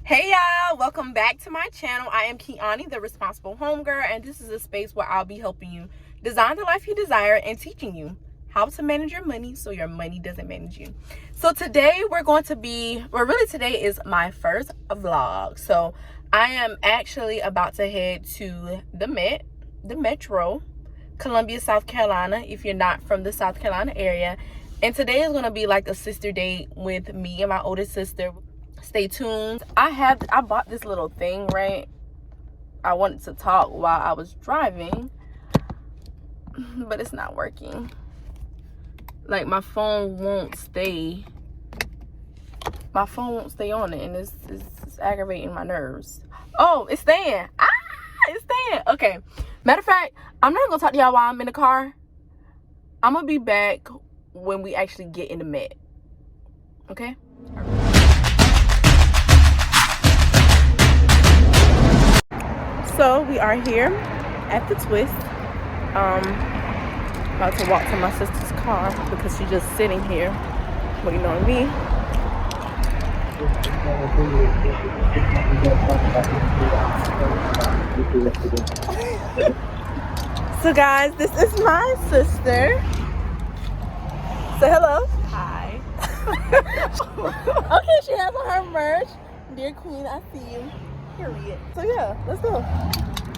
Hey y'all, welcome back to my channel. I am KIONNIE, the responsible homegirl, and this is a space where I'll be helping you design the life you desire and teaching you how to manage your money so your money doesn't manage you. So today we're going to be, today is my first vlog. So I am actually about to head to the Metro, Columbia, South Carolina, if you're not from the South Carolina area. And today is going to be like a sister date with me and my older sister. Stay tuned. I bought this little thing, right? I wanted to talk while I was driving, but it's not working. Like my phone won't stay on it, and it's aggravating my nerves. Oh, it's staying. It's staying. Okay, matter of fact, I'm not gonna talk to y'all while I'm in the car. I'm gonna be back when we actually get in the Met. Okay. So we are here at the Twist. About to walk to my sister's car because she's just sitting here waiting on me. So guys, this is my sister. Say hello. Hi. Okay, she has on her merch. Dear Queen, I see you. Period. So yeah, let's go.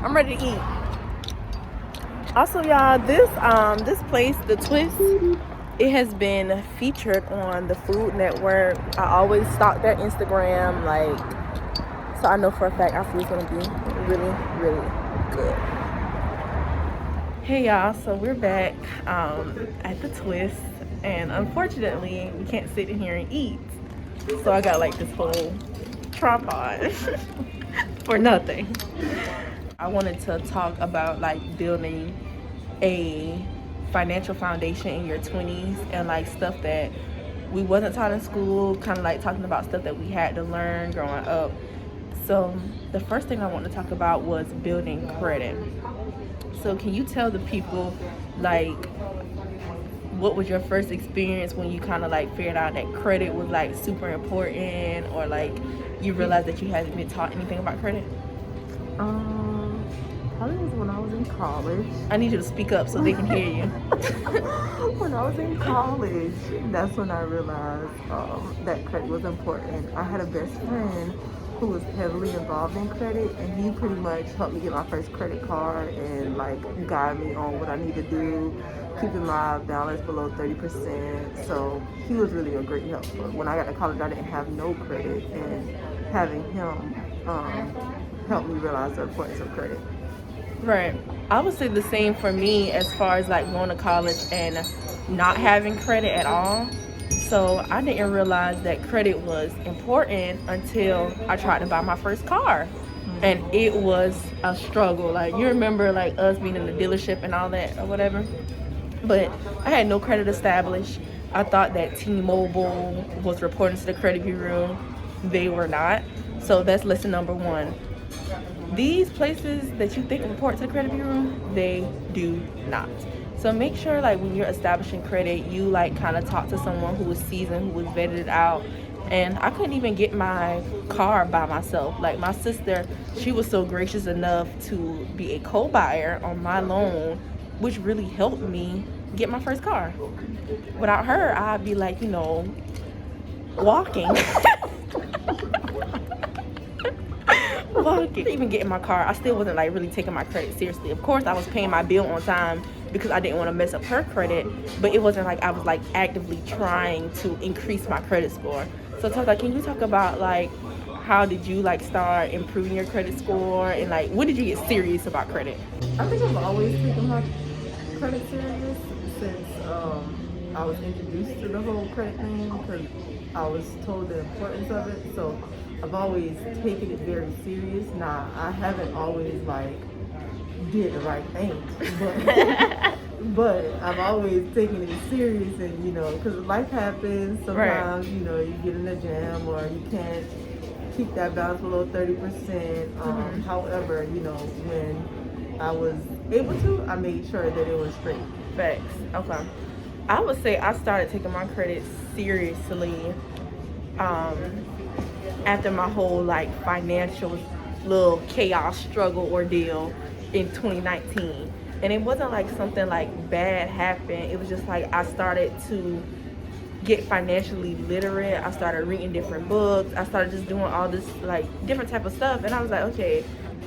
I'm ready to eat. Also, y'all, this place, the Twist, it has been featured on the Food Network. I always stalk their Instagram, so I know for a fact our food's gonna be really, really good. Hey y'all, so we're back at the Twist, and unfortunately we can't sit in here and eat. So I got like this whole tripod for nothing. I wanted to talk about building a financial foundation in your 20s and stuff that we wasn't taught in school, kind of talking about stuff that we had to learn growing up. So the first thing I want to talk about was building credit. So can you tell the people what was your first experience when you kind of figured out that credit was super important, or you realized that you hadn't been taught anything about credit? Probably was when I was in college. I need you to speak up so they can hear you. When I was in college, that's when I realized that credit was important. I had a best friend who was heavily involved in credit, and he pretty much helped me get my first credit card and guide me on what I need to do, keeping my balance below 30%. So he was really a great help. When I got to college, I didn't have no credit, and having him helped me realize the importance of credit. Right. I would say the same for me as far as going to college and not having credit at all. So I didn't realize that credit was important until I tried to buy my first car. And it was a struggle. You remember us being in the dealership and all that or whatever. But I had no credit established. I thought that T-Mobile was reporting to the credit bureau. They were not. So that's lesson number one. These places that you think report to the credit bureau, they do not. So make sure when you're establishing credit, you kind of talk to someone who was seasoned, who was vetted out. And I couldn't even get my car by myself. My sister, she was so gracious enough to be a co-buyer on my loan, which really helped me get my first car. Without her, I'd be walking. Even getting my car, I still wasn't really taking my credit seriously. Of course, I was paying my bill on time because I didn't want to mess up her credit, but it wasn't I was actively trying to increase my credit score. So can you talk about how did you start improving your credit score, and when did you get serious about credit? I think I've always taken my credit serious since I was introduced to the whole credit thing, because I was told the importance of it. So I've always taken it very serious. Now, I haven't always did the right thing, but I've always taken it serious, and because life happens sometimes. Right. You get in a jam, or you can't keep that balance below 30%. However, when I was able to, I made sure that it was straight. Facts. Okay. I would say I started taking my credit seriously after my whole like financial little chaos struggle ordeal in 2019. And it wasn't like something like bad happened. It was just like I started to get financially literate. I started reading different books. I started just doing all this like different type of stuff. And I was like, okay,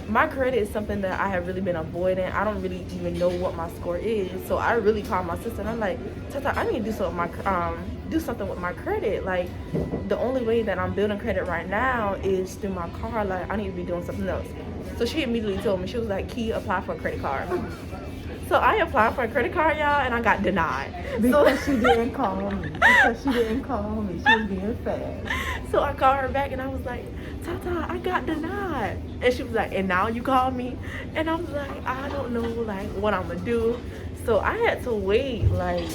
my credit is something that I have really been avoiding. I don't really even know what my score is. So I really called my sister and I'm like, Tata, I need to do something with my credit. Like the only way that I'm building credit right now is through my car. Like I need to be doing something else. So she immediately told me, she was like, Key, apply for a credit card. So I applied for a credit card, y'all, and I got denied. Because she didn't call me. Because she didn't call me. She was being fast. So I called her back and I was like, Tata, I got denied. And she was like, and now you call me? And I was like, I don't know like what I'm gonna do. So I had to wait like,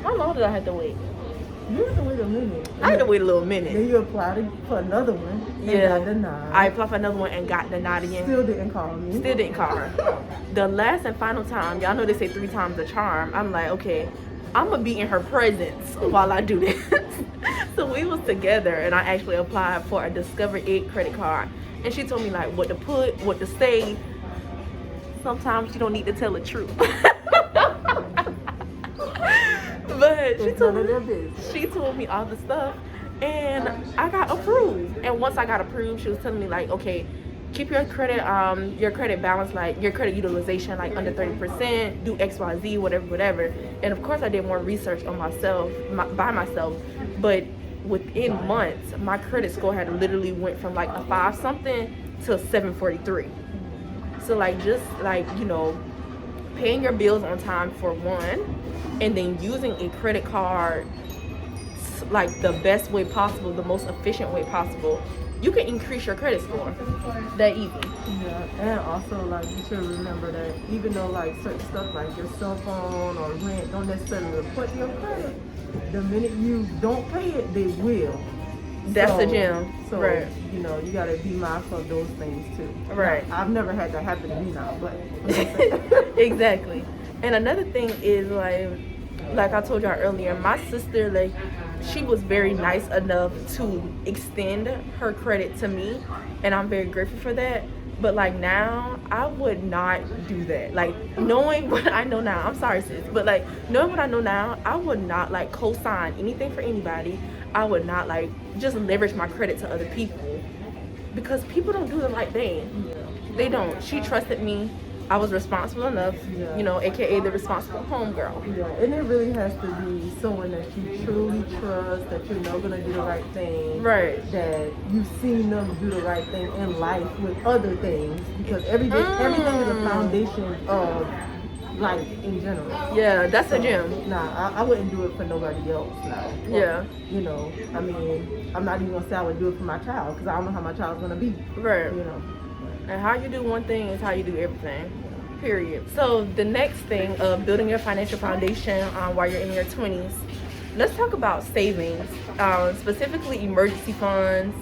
how long did I have to wait? You had to wait a minute. I had to wait a little minute. Then you applied for another one and got denied. I applied for another one and got denied again. Still didn't call me. Still didn't call her. The last and final time, y'all know they say 3 times the charm. I'm like, okay, I'm gonna be in her presence while I do this. So we was together and I actually applied for a Discover 8 credit card. And she told me like what to put, what to say. Sometimes you don't need to tell the truth. But she told me all the stuff and I got approved. And once I got approved, she was telling me like, okay, keep your credit balance, like your credit utilization like under 30%, do XYZ, whatever. And of course I did more research on myself, by myself, but within months, my credit score had literally went from like a 5 something to 743. So like just like, you know, paying your bills on time for one, and then using a credit card like the best way possible, the most efficient way possible, you can increase your credit score that easy. Yeah, and also like you should remember that even though like certain stuff like your cell phone or rent don't necessarily report to your credit, the minute you don't pay it, they will. That's the gem. So, right. You know, you gotta be mindful of those things too. Right. Now, I've never had that happen to me now, but exactly. And another thing is like I told y'all earlier, my sister, like, she was very nice enough to extend her credit to me, and I'm very grateful for that. But like now, I would not do that. Like knowing what I know now, I'm sorry sis, but like knowing what I know now, I would not like co-sign anything for anybody. I would not like just leverage my credit to other people, because people don't do the right thing. They don't. She trusted me. I was responsible enough, you know, aka the responsible homegirl. Yeah, and it really has to be someone that you truly trust, that you know gonna do the right thing. Right. That you've seen them do the right thing in life with other things, because everything is a foundation of life in general. Yeah, that's a gem. Nah, I wouldn't do it for nobody else now. Yeah. You know, I mean, I'm not even gonna say I would do it for my child, because I don't know how my child's gonna be. Right. You know. And how you do one thing is how you do everything, period. So the next thing of building your financial foundation while you're in your 20s, let's talk about savings, specifically emergency funds,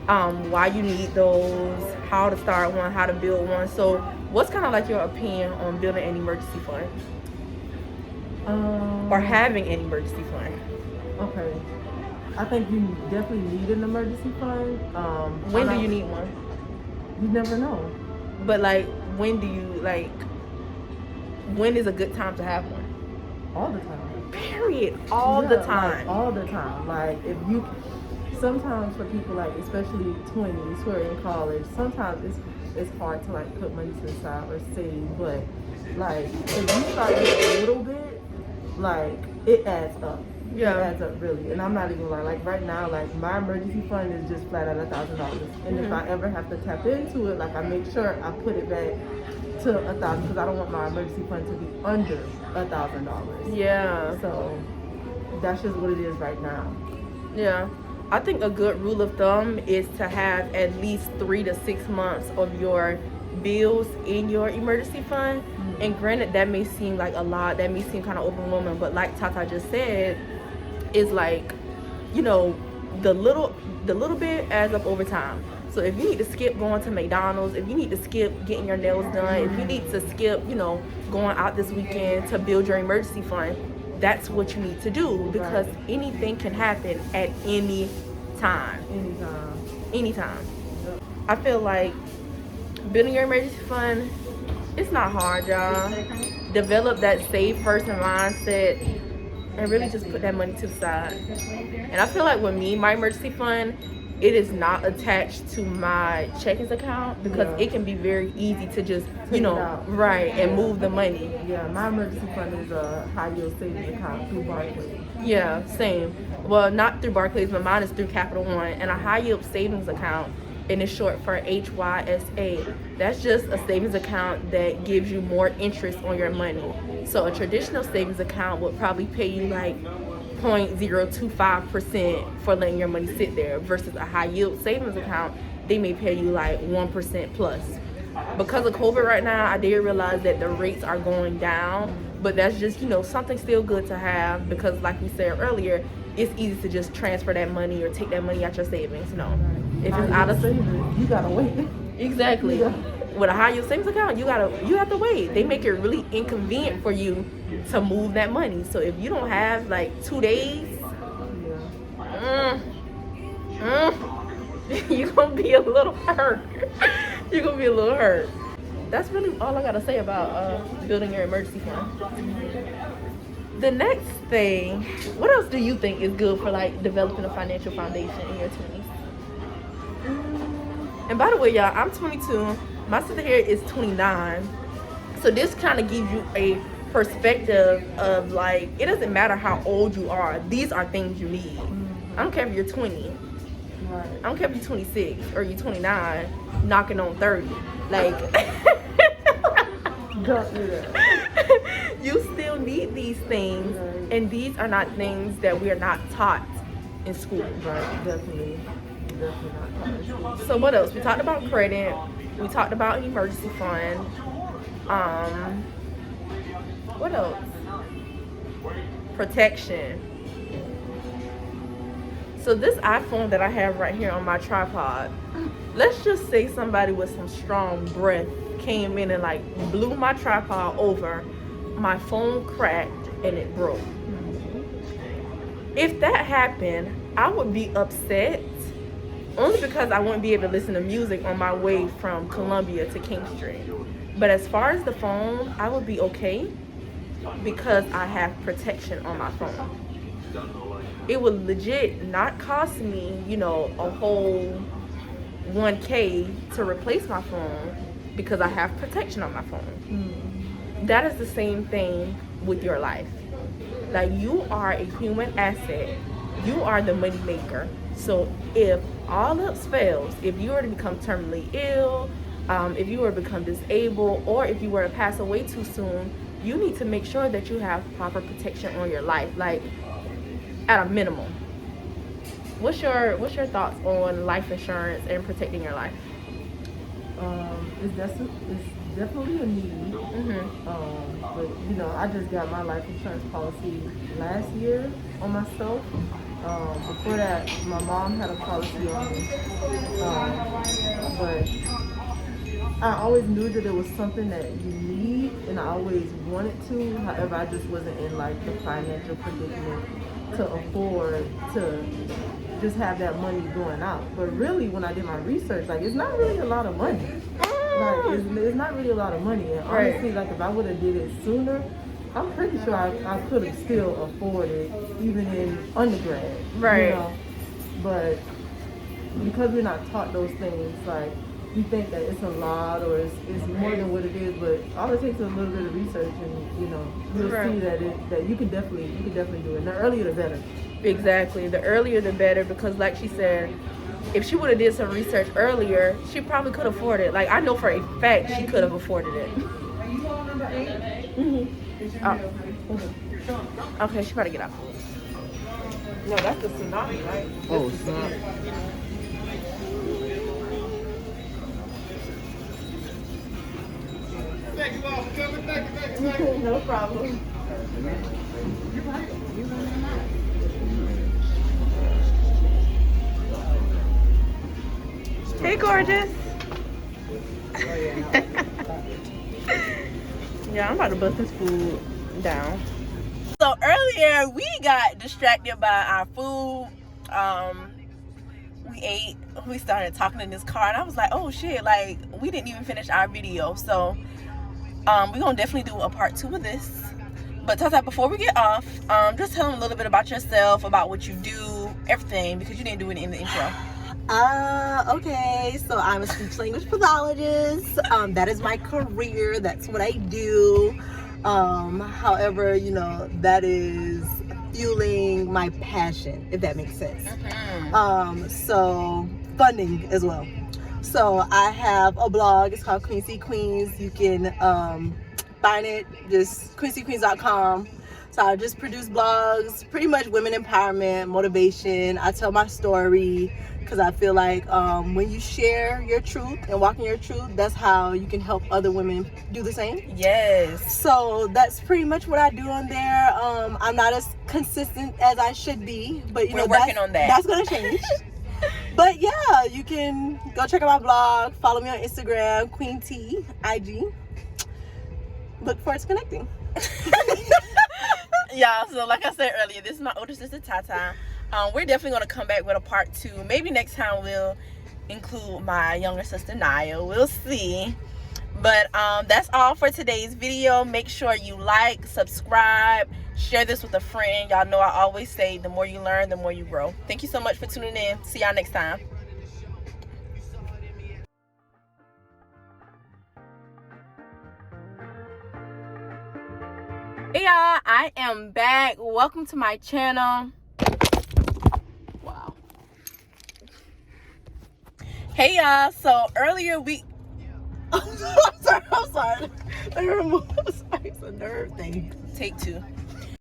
why you need those, how to start one, how to build one. So what's kind of like your opinion on building an emergency fund? Or having an emergency fund? Okay. I think you definitely need an emergency fund. When do you need one? You never know. But like, when is a good time to have one? All the time. Period. All the time. Like, all the time. Like, if you, sometimes for people like, especially 20s who are in college, sometimes it's hard to like put money to the side or save. But like, if you start with a little bit, like, it adds up. Yeah. It adds up really. And I'm not even lying. Like right now, like my emergency fund is just flat at $1,000. And if I ever have to tap into it, like I make sure I put it back to $1,000, because I don't want my emergency fund to be under $1,000. Yeah. So that's just what it is right now. Yeah. I think a good rule of thumb is to have at least 3 to 6 months of your bills in your emergency fund. And granted, that may seem like a lot, that may seem kind of overwhelming, but like Tata just said, is like, you know, the little bit adds up over time. So if you need to skip going to McDonald's, if you need to skip getting your nails done, if you need to skip, you know, going out this weekend to build your emergency fund, that's what you need to do, because anything can happen at any time. Anytime. anytime. I feel like building your emergency fund, it's not hard, y'all. Develop that save first mindset and really just put that money to the side. And I feel like with me, my emergency fund, it is not attached to my checkings account because it can be very easy to just, you know, and move the money. Yeah, my emergency fund is a high yield savings account through Barclays. Yeah, same. Well, not through Barclays, but mine is through Capital One, and a high yield savings account, and it's short for HYSA. That's just a savings account that gives you more interest on your money. So a traditional savings account would probably pay you like 0.025% for letting your money sit there, versus a high yield savings account, they may pay you like 1% plus. Because of COVID right now, I did realize that the rates are going down, but that's just, you know, something still good to have, because like we said earlier, it's easy to just transfer that money or take that money out your savings, you know. If it's out of savings, you gotta wait. Exactly. Yeah. With a high yield savings account, you have to wait. They make it really inconvenient for you to move that money. So if you don't have like 2 days, you're gonna be a little hurt. You're gonna be a little hurt. That's really all I gotta say about building your emergency fund. The next thing, what else do you think is good for like developing a financial foundation in your 20s? And by the way, y'all, I'm 22. My sister here is 29. So this kind of gives you a perspective of like, it doesn't matter how old you are. These are things you need. I don't care if you're 20. Right. I don't care if you're 26 or you're 29, knocking on 30. Like, don't do that. You still need these things, right. And these are not things that we are not taught in school. Right, definitely not taught in school. So what else? We talked about credit. We talked about emergency fund. What else? Protection. So this iPhone that I have right here on my tripod, let's just say somebody with some strong breath came in and like blew my tripod over, my phone cracked and it broke. If that happened, I would be upset, only because I wouldn't be able to listen to music on my way from Columbia to King Street. But as far as the phone, I would be okay because I have protection on my phone. It would legit not cost me, you know, a whole $1K to replace my phone because I have protection on my phone. That is the same thing with your life. Like, you are a human asset. You are the money maker. So if all else fails, if you were to become terminally ill, if you were to become disabled, or if you were to pass away too soon, you need to make sure that you have proper protection on your life, like at a minimum. What's your thoughts on life insurance and protecting your life? It's definitely a need. But you know, I just got my life insurance policy last year on myself. Before that, my mom had a policy on me. But I always knew that it was something that you need, and I always wanted to. However, I just wasn't in like the financial predicament to afford to just have that money going out. But really, when I did my research, like, it's not really a lot of money. Like, it's not really a lot of money. And honestly, like, if I would have did it sooner, I'm pretty sure I could have still afforded, even in undergrad. Right. You know? But because we're not taught those things, like, we think that it's a lot or it's more than what it is. But all it takes is a little bit of research, and you know, you'll see that you can definitely do it. The earlier the better. Exactly. The earlier the better, because like she said, if she would have did some research earlier, she probably could afford it. Like, I know for a fact she could have afforded it. Okay, she better get out. No, that's the Tsunami, right? Oh, Tsunami. Thank you all for coming. Thank you. No problem. Hey, gorgeous. Yeah, I'm about to bust this food down. So earlier we got distracted by our food. we ate, we started talking in this car, and I was like, oh shit, like we didn't even finish our video. So we're gonna definitely do a part 2 of this. But Tata, before we get off, just tell them a little bit about yourself, about what you do, everything, because you didn't do it in the intro. Okay, so I'm a speech language pathologist. That is my career. That's what I do. However, you know, that is fueling my passion, if that makes sense. So funding as well. So I have a blog. It's called Queen C Queens. You can find it just queencqueens.com. So I just produce blogs, pretty much women empowerment, motivation. I tell my story because I feel like when you share your truth and walk in your truth, that's how you can help other women do the same. Yes. So that's pretty much what I do on there. I'm not as consistent as I should be, but you We're know, working on that. That's gonna change. But yeah, you can go check out my blog, follow me on Instagram, Queen T IG. Look forward to connecting. Yeah, so like I said earlier, this is my older sister Tata. We're definitely going to come back with a part 2. Maybe next time we'll include my younger sister Naya. We'll see. But that's all for today's video. Make sure you like, subscribe, share this with a friend. Y'all know I always say the more you learn, the more you grow. Thank you so much for tuning in. See y'all next time. Hey y'all, I am back. Welcome to my channel. Wow. Hey y'all, so earlier we I'm sorry. Let me remove. Sorry, it's a nerve thing. take 2.